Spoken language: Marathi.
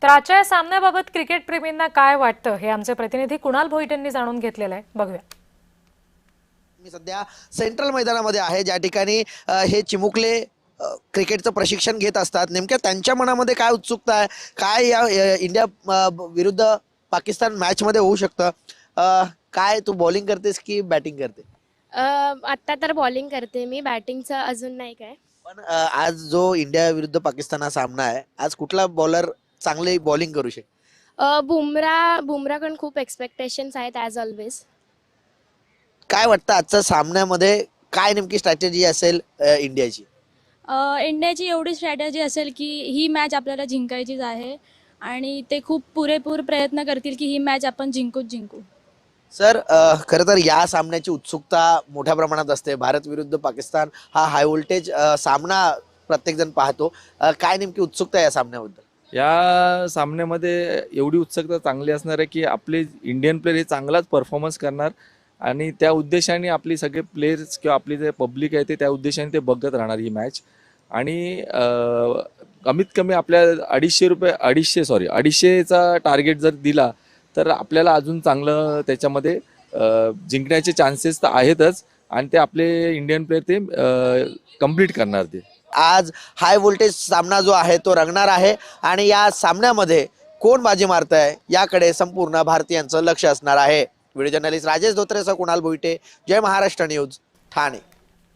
तर आजच्या या सामन्याबाबत क्रिकेट प्रेमींना काय वाटतं हे आमचे प्रतिनिधी कुणाल भोईट यांनी जाणून घेतलेलं आहे. बघूया. मी सध्या सेंट्रल मैदानामध्ये आहे, ज्या ठिकाणी हे चिमुकले क्रिकेटचं प्रशिक्षण घेत असतात. नेमक्या त्यांच्या मनामध्ये काय उत्सुकता आहे, काय या इंडिया विरुद्ध पाकिस्तान मॅचमध्ये होऊ शकतं. काय तू बॉलिंग करतेस की बॅटिंग करते? आत्ता तर बॉलिंग करते मी, बॅटिंगचं अजून नाही काय. पण आज जो इंडिया विरुद्ध पाकिस्तान हा सामना आहे, आज कुठला बॉलर चांगली बॉलिंग करू शकतो? बुमराकडून खूप एक्सपेक्टेशन्स आहेत ॲज ऑलवेज. काय वाटतं आजच्या सामन्यामध्ये काय नेमकी स्ट्रॅटेजी असेल इंडियाची? इंडियाची एवढी स्ट्रॅटेजी असेल की ही मॅच आपल्याला जिंकायचीच आहे आणि ते खूप पुरेपूर प्रयत्न करतील की ही मॅच आपण जिंकू. सर, खरं तर या सामन्याची उत्सुकता मोठ्या प्रमाणात असते. भारत विरुद्ध पाकिस्तान हा हाय व्होल्टेज सामना प्रत्येकजण पाहतो. काय नेमकी उत्सुकता आहे या सामन्याबद्दल? या सामन्यामध्ये एवढी उत्सुकता चांगली असणार आहे की आपले इंडियन प्लेयर हे चांगलाच परफॉर्मन्स करणार आणि त्या उद्देशाने आपली सगळे प्लेयर्स किंवा आपली जे पब्लिक आहे ते त्या उद्देशाने ते बघत राहणार ही मॅच. आणि कमीत कमी आपल्या 250चा टार्गेट जर दिला तर आपल्याला अजून चांगलं त्याच्यामध्ये जिंकण्याचे चान्सेस तर आहेतच आणि ते आपले इंडियन प्लेयर ते कंप्लीट करणार ते. आज हाय व्होल्टेज सामना जो आहे तो रंगणार आहे आणि या सामन्यामध्ये कोण बाजी मारत आहे याकडे संपूर्ण भारतीयांचं लक्ष असणार आहे. व्हिडिओ जर्नलिस्ट राजेश धोत्रेसह कुणाल भोईटे, जय महाराष्ट्र न्यूज, ठाणे.